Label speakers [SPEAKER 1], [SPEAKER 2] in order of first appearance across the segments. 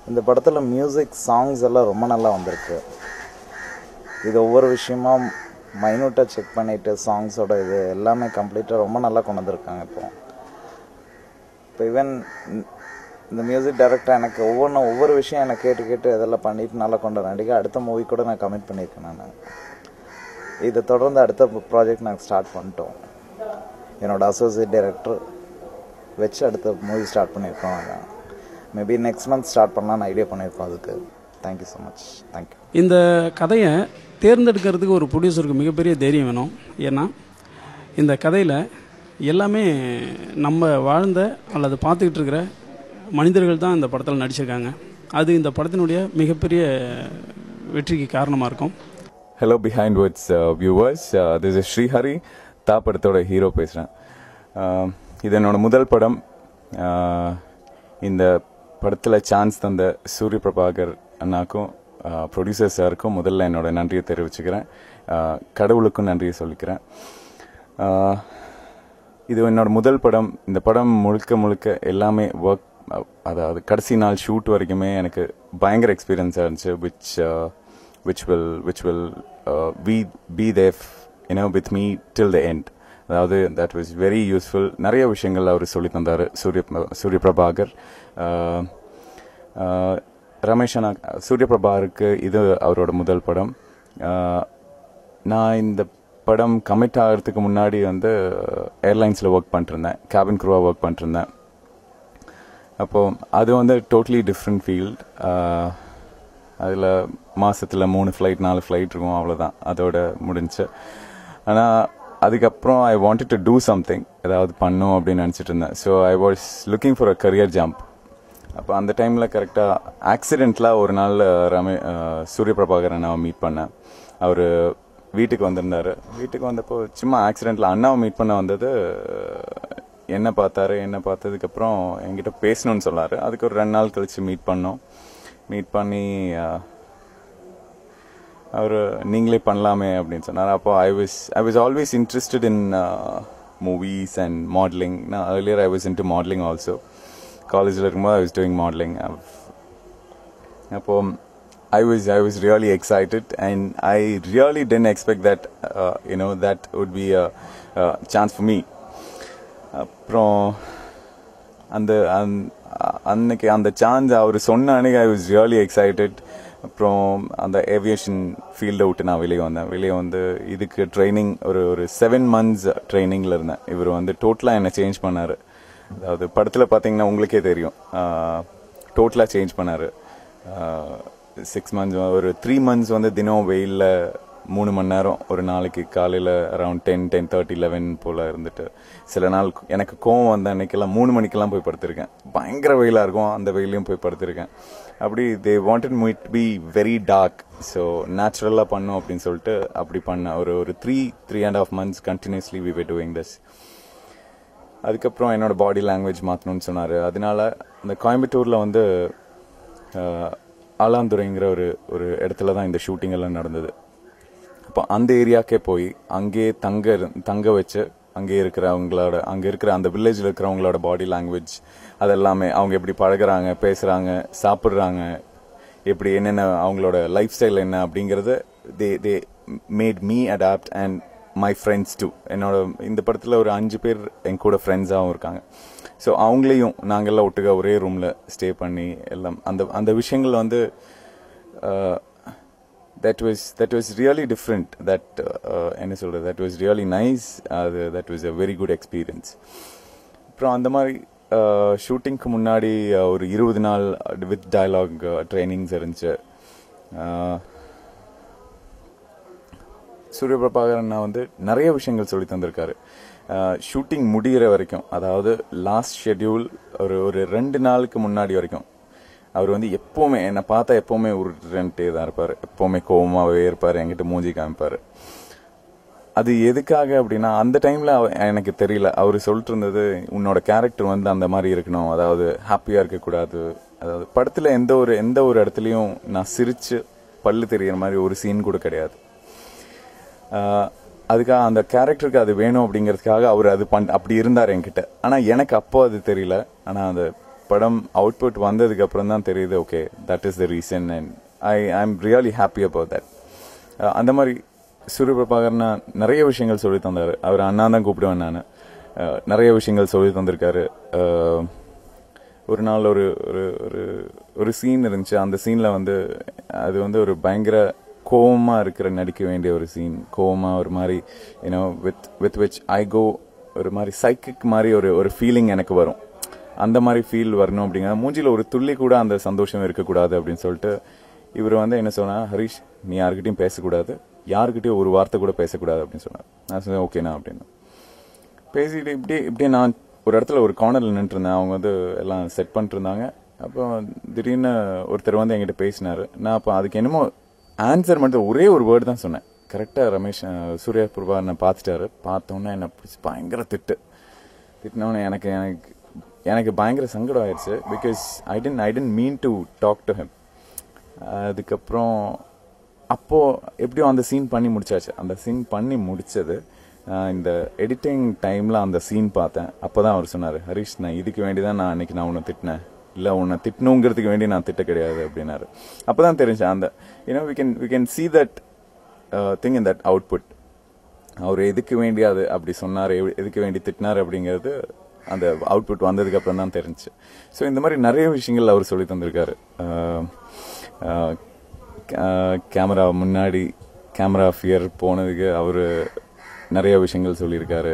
[SPEAKER 1] இந்த படத்தில் music songs எல்லாம் ரொம்ப நல்லா வந்திருக்கு. இது ஒவ்வொரு விஷயமா மைனூட்டாக செக் பண்ணிவிட்டு சாங்ஸோட இது எல்லாமே கம்ப்ளீட்டாக ரொம்ப நல்லா கொண்டு வந்திருக்காங்க. இப்போ ஈவன் இந்த மியூசிக் டைரக்டர் எனக்கு ஒவ்வொரு விஷயம் எனக்கு கேட்டு இதெல்லாம் பண்ணிட்டு நல்லா கொண்டு வராண்டிக்க அடுத்த மூவி கூட நான் கமிட் பண்ணியிருக்கேன். நான் இதை தொடர்ந்து அடுத்த ப்ராஜெக்ட் நாங்கள் ஸ்டார்ட் பண்ணிட்டோம். என்னோடய அசோசியேட் டைரக்டர் வச்சு அடுத்த மூவி ஸ்டார்ட் பண்ணியிருக்கோம். நாங்கள் மேபி நெக்ஸ்ட் மந்த் ஸ்டார்ட் பண்ணலான்னு ஐடியா பண்ணியிருக்கோம். அதுக்கு தேங்க்யூ ஸோ மச். தேங்க்யூ.
[SPEAKER 2] இந்த கதையை தேர்ந்தெடுக்கிறதுக்கு ஒரு ப்ரொடியூசருக்கு மிகப்பெரிய தைரியம் வேணும். ஏன்னா இந்த கதையில் எல்லாமே நம்ம வாழ்ந்த அல்லது பார்த்துக்கிட்டு இருக்கிற மனிதர்கள் தான் இந்த படத்தில் நடிச்சிருக்காங்க. அது இந்த படத்தினுடைய மிகப்பெரிய வெற்றிக்கு காரணமாக இருக்கும்.
[SPEAKER 3] Hello behind words viewers, this is Srihari, தா படத்தோட ஹீரோ பேசுகிறேன். இது என்னோட முதல் படம். இந்த படத்தில் சான்ஸ் தந்த சூரிய பிரபாகர் அண்ணாக்கும் ப்ரொடியூசர் சாருக்கும் முதல்ல என்னோட நன்றியை தெரிவிச்சுக்கிறேன். கடவுளுக்கும் நன்றியை சொல்லிக்கிறேன். இது என்னோட முதல் படம். இந்த படம் முழுக்க எல்லாமே ஒர்க், அதாவது கடைசி நாள் ஷூட் வரைக்குமே எனக்கு பயங்கர எக்ஸ்பீரியன்ஸாக இருந்துச்சு. which will be there with me till the end. அதாவது that was very useful. நிறைய விஷயங்கள் அவர் சொல்லி தந்தார் சூரிய பிரபாகர். ரமேஷ் அண்ணா, சூரிய பிரபாகருக்கு இது அவரோட முதல் படம். நான் இந்த படம் கமிட் ஆகிறதுக்கு முன்னாடி ஏர்லைன்ஸில் ஒர்க் பண்ணிட்டுருந்தேன், கேபின் க்ரூவாக ஒர்க் பண்ணிட்டுருந்தேன். அப்போது அது டோட்டலி டிஃப்ரெண்ட் ஃபீல்ட். அதில் மாதத்தில் 3 ஃப்ளைட் 4 ஃப்ளைட் இருக்கும், அவ்வளோதான், அதோட முடிஞ்சு. ஆனால் அதுக்கப்புறம் I wanted to do something, ஏதாவது பண்ணும் அப்படின்னு நினச்சிட்டு இருந்தேன். So I was looking for a career jump. அப்போ அந்த டைமில் கரெக்டாக ஆக்சிடெண்ட்லாம் ஒரு நாள் சூரிய பிரபாகர் அண்ணாவை மீட் பண்ணேன். அவர் வீட்டுக்கு வந்திருந்தார். வீட்டுக்கு வந்தப்போ சும்மா ஆக்சிடெண்ட்டில் அண்ணாவை மீட் பண்ண வந்தது. என்ன பார்த்ததுக்கப்புறம் என்கிட்ட பேசணும்னு சொன்னார். அதுக்கு ஒரு 2 நாள் கழித்து மீட் பண்ணி அவர் நீங்களே பண்ணலாமே அப்படின்னு சொன்னார். அப்போ I was always interested in movies and modelling. நான் earlier I was into modeling also. காலேஜில் இருக்கும்போது I was doing modeling. அப்போ I was really excited and I really didn't expect that that would be a chance for me. அப்புறம் அன்னைக்கு அந்த chance அவர் சொன்ன அன்னைக்கு I was really excited. அப்புறம் அந்த ஏவியேஷன் ஃபீல்டை விட்டு நான் வெளியே வந்து இதுக்கு ட்ரைனிங் ஒரு 7 months ட்ரைனிங்கில் இருந்தேன். இவர் டோட்டலாக என்னை சேஞ்ச் பண்ணார். அதாவது படத்தில் பார்த்தீங்கன்னா உங்களுக்கே தெரியும், டோட்டலாக சேஞ்ச் பண்ணார். 6 months, ஒரு 3 months தினம் வெயிலில் 3 மணி நேரம் ஒரு நாளைக்கு காலையில் அரௌண்ட் 10, 10:30, 11 போல் இருந்துட்டு, சில நாள் எனக்கு கோவம் வந்த அன்னைக்கெல்லாம் 3 மணிக்கெல்லாம் போய் படுத்திருக்கேன். பயங்கர வெயிலாக இருக்கும், அந்த வெயிலையும் போய் படுத்திருக்கேன். அப்படி they wanted me to be very dark. So நேச்சுரலாக பண்ணும் அப்படின்னு சொல்லிட்டு அப்படி பண்ண ஒரு 3.5 months continuously we were doing this. அதுக்கப்புறம் என்னோடய பாடி லாங்குவேஜ் மாற்றணும்னு சொன்னார். அதனால இந்த கோயம்புத்தூரில் ஆலாந்துறைங்கிற ஒரு இடத்துல தான் இந்த ஷூட்டிங் எல்லாம் நடந்தது. அப்போ அந்த ஏரியாக்கே போய் அங்கேயே தங்க வச்சு அங்கே இருக்கிற அந்த வில்லேஜில் இருக்கிறவங்களோட பாடி லாங்குவேஜ் அதெல்லாமே, அவங்க எப்படி பழகுறாங்க, பேசுகிறாங்க, சாப்பிட்றாங்க, எப்படி என்னென்ன அவங்களோட லைஃப் ஸ்டைல் என்ன அப்படிங்கிறத they made me adapt and my friends too. என்னோட இந்த படத்தில் ஒரு 5 பேர் என் கூட ஃப்ரெண்ட்ஸாகவும் இருக்காங்க. ஸோ அவங்களையும் நாங்கள்லாம் ஒட்டுக்கா ஒரே ரூமில் ஸ்டே பண்ணி எல்லாம் அந்த விஷயங்கள் that was really different. என்ன சொல்கிறது, that was really nice. that was a very good experience. அப்புறம் அந்த மாதிரி ஷூட்டிங்க்கு முன்னாடி ஒரு 20 நாள் வித் டயலாக் ட்ரைனிங்ஸ் இருந்துச்சு. சூரிய பிரபாகர் அண்ணா நிறைய விஷயங்கள் சொல்லி தந்திருக்காரு. ஷூட்டிங் முடிகிற வரைக்கும், அதாவது லாஸ்ட் ஷெட்யூல் ஒரு 2 நாளுக்கு முன்னாடி வரைக்கும் அவர் எப்போவுமே என்னை பார்த்தா எப்போவுமே உருட்டுன்ட்டே தான் இருப்பார். எப்போவுமே கோவமாகவே இருப்பார், என்கிட்ட மூஞ்சி காமிப்பார். அது எதுக்காக அப்படின்னா, அந்த டைமில் எனக்கு தெரியல, அவர் சொல்லிட்டு இருந்தது உன்னோட கேரக்டர் அந்த மாதிரி இருக்கணும், அதாவது ஹாப்பியாக இருக்கக்கூடாது. அதாவது படத்தில் எந்த ஒரு இடத்துலையும் நான் சிரித்து பல்லு தெரிகிற மாதிரி ஒரு சீன் கூட கிடையாது. அதுக்காக அந்த கேரக்டருக்கு அது வேணும் அப்படிங்கிறதுக்காக அவர் அப்படி இருந்தார் என்கிட்ட. ஆனால் எனக்கு அப்போ அது தெரியல. ஆனால் படம் அவுட்புட் வந்ததுக்கு அப்புறம் தான் தெரியுது okay that is the reason and I am really happy about that. அந்த மாதிரி சூரிய பிரபாகரனா நிறைய விஷயங்கள் சொல்லி தந்தார். அவர் அண்ணா தான் கூப்பிடுவேன் நான். நிறைய விஷயங்கள் சொல்லி தந்திருக்காரு. ஒரு நாள் ஒரு ஒரு ஒரு சீன் இருந்துச்சு. அந்த சீனில் வந்து அது வந்து ஒரு பயங்கர கோவமாக இருக்கிற நடிக்க வேண்டிய ஒரு சீன். கோவமாக ஒரு மாதிரி யூனோ வித் விச் ஐ கோ ஒரு மாதிரி சைக்கிக் மாதிரி ஒரு ஃபீலிங் எனக்கு வரும். அந்த மாதிரி ஃபீல் வரணும் அப்படிங்கிற மூஞ்சியில் ஒரு துள்ளி கூட அந்த சந்தோஷம் இருக்கக்கூடாது அப்படின்னு சொல்லிட்டு இவர் வந்து என்ன சொன்னால், ஹரிஷ் நீ யாருக்கிட்டையும் பேசக்கூடாது, யாருக்கிட்டையும் ஒரு வார்த்தை கூட பேசக்கூடாது அப்படின்னு சொன்னார். நான் சொன்னேன் ஓகேண்ணா அப்படின்னு. பேசிட்டு இப்படியே நான் ஒரு இடத்துல ஒரு கார்னரில் நின்றுருந்தேன். அவங்க வந்து எல்லாம் செட் பண்ணிட்டு இருந்தாங்க. அப்போ திடீர்னு ஒருத்தர் வந்து என்கிட்ட பேசினார். நான் அப்போ அதுக்கு என்னமோ ஆன்சர் மட்டும் ஒரே ஒரு வேர்டு தான் சொன்னேன். கரெக்டாக ரமேஷ் சூர்யா பிரபாகரனை பார்த்துட்டாரு. பார்த்தோன்னே என்னை பிடிச்சி பயங்கர திட்டினோன்னே எனக்கு பயங்கர சங்கடம் ஆயிடுச்சு. Because I didn't mean to talk to him. அதுக்கப்புறம் அப்போது எப்படியும் அந்த சீன் பண்ணி முடிச்சாச்சு. அந்த சீன் பண்ணி முடித்தது இந்த எடிட்டிங் டைமில் அந்த சீன் பார்த்தேன். அப்போ தான் அவர் சொன்னார், ஹரிஷ் நான் இதுக்கு வேண்டி தான் நான் உன்னை திட்டினேன், இல்லை உன்னை திட்டணுங்கிறதுக்கு வேண்டி நான் திட்ட கிடையாது அப்படின்னாரு. அப்போ தான் தெரிஞ்சேன் அந்த we can see that thing in that output. அவர் எதுக்கு வேண்டி அது அப்படி சொன்னார், எதுக்கு வேண்டி திட்டினார் அப்படிங்கிறது அந்த அவுட்புட் வந்ததுக்கு அப்புறம் தான் தெரிஞ்சிச்சு. ஸோ இந்த மாதிரி நிறைய விஷயங்கள் அவர் சொல்லி தந்திருக்காரு. கேமரா முன்னாடி கேமரா ஃபியர் போனதுக்கு அவர் நிறைய விஷயங்கள் சொல்லியிருக்காரு.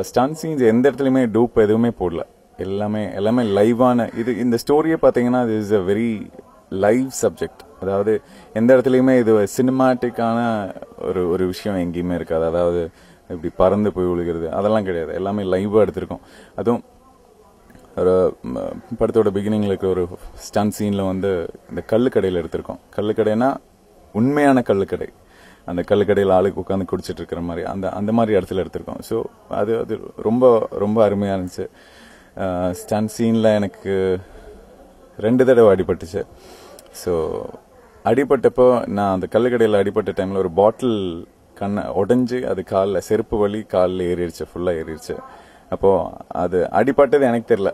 [SPEAKER 3] ஸ்டண்ட் சீன்ஸ் எந்த இடத்துலையுமே டூப் எதுவுமே போடல. எல்லாமே லைவான இந்த ஸ்டோரியை பார்த்தீங்கன்னா இது is a very live subject. அதாவது எந்த இடத்துலையுமே இது சினிமாட்டிக்கான ஒரு விஷயம் எங்கேயுமே இருக்காது. அதாவது இப்படி பறந்து போய் விழுகிறது அதெல்லாம் கிடையாது. எல்லாமே லைவாக எடுத்திருக்கோம். அதுவும் ஒரு படத்தோட பிகினிங்கில் இருக்கிற ஒரு ஸ்டன் சீனில் வந்து இந்த கல்லுக்கடையில் எடுத்திருக்கோம். கல்லுக்கடைனா உண்மையான கல்லுக்கடை. அந்த கல்லுக்கடையில் ஆளுக்கு உட்காந்து குடிச்சிட்டு இருக்கிற மாதிரி அந்த மாதிரி இடத்துல எடுத்திருக்கோம். ஸோ அது ரொம்ப ரொம்ப அருமையாக இருந்துச்சு. ஸ்டன் சீனில் எனக்கு 2 தடவை அடிபட்டுச்சு. ஸோ அடிபட்டப்போ நான் அந்த கல்லுக்கடையில் அடிபட்ட டைமில் ஒரு பாட்டில் கண்ணை உடஞ்சி அது காலில் செருப்பு வலி காலில் ஏறிடுச்சு, ஃபுல்லாக ஏறிடுச்சு. அப்போது அது அடிபட்டது எனக்கு தெரியல.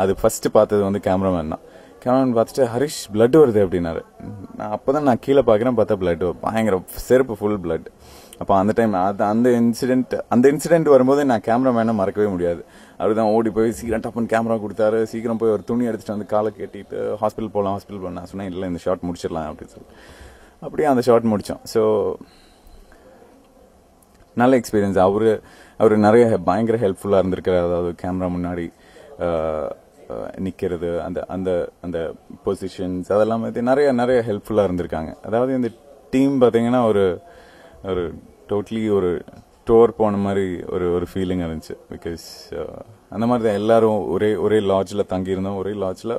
[SPEAKER 3] அது ஃபஸ்ட்டு பார்த்தது வந்து கேமராமேன் தான். கேமராமேன் பார்த்துட்டு ஹரிஷ் பிளட் வருது அப்படின்னாரு. அப்போ தான் நான் கீழே பார்க்குறேன், பார்த்தா பிளட் பயங்கர செருப்பு ஃபுல் பிளட். அப்போ அந்த டைம் அந்த இன்சிடென்ட் வரும்போது நான் கேமராமேனை மறக்கவே முடியாது. அவர் தான் ஓடி போய் சீக்கிரம் டப்புன்னு கேமரா கொடுத்தாரு. சீக்கிரம் போய் ஒரு துணி எடுத்துகிட்டு வந்து காலை கட்டிட்டு ஹாஸ்பிட்டல் போகலாம் நான் சொன்னேன், இல்லை இந்த ஷார்ட் முடிச்சிடலாம் அப்படின்னு சொல்லி அப்படியே அந்த ஷார்ட் முடித்தோம். ஸோ நல்ல எக்ஸ்பீரியன்ஸ். அவர் நிறைய பயங்கர ஹெல்ப்ஃபுல்லாக இருந்திருக்காரு. அதாவது கேமரா முன்னாடி நிற்கிறது, அந்த அந்த அந்த பொசிஷன்ஸ் அதெல்லாம் வந்து நிறைய ஹெல்ப்ஃபுல்லாக இருந்திருக்காங்க. அதாவது இந்த டீம் பார்த்தீங்கன்னா ஒரு டோட்டலி ஒரு டோர் போன மாதிரி ஒரு ஃபீலிங் இருந்துச்சு. பிகாஸ் அந்த மாதிரி தான் எல்லாரும் ஒரே லாட்ஜில் தங்கியிருந்தோம். ஒரே லாட்ஜில்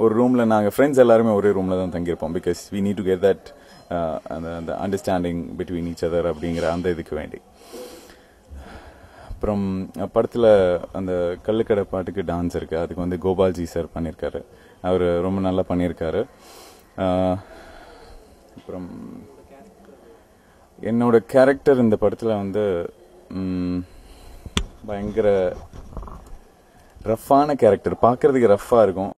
[SPEAKER 3] ஒரு ரூமில் நாங்கள் ஃப்ரெண்ட்ஸ் எல்லாருமே ஒரே ரூமில் தான் தங்கியிருப்போம். Because we need to get that அந்த அண்டர்ஸ்டாண்டிங் பிட்வீன் ஈச் அதர் அப்படிங்கிற அந்த இதுக்கு வேண்டி. அப்புறம் படத்தில் அந்த கள்ளுக்கடை பாட்டுக்கு டான்ஸ் இருக்குது. அதுக்கு வந்து கோபால்ஜி சார் பண்ணியிருக்காரு. அவர் ரொம்ப நல்லா பண்ணியிருக்காரு. அப்புறம் என்னோட கேரக்டர் இந்த படத்தில் வந்து பயங்கர ரஃப்பான கேரக்டர். பார்க்குறதுக்கு ரஃப்பாக இருக்கும்.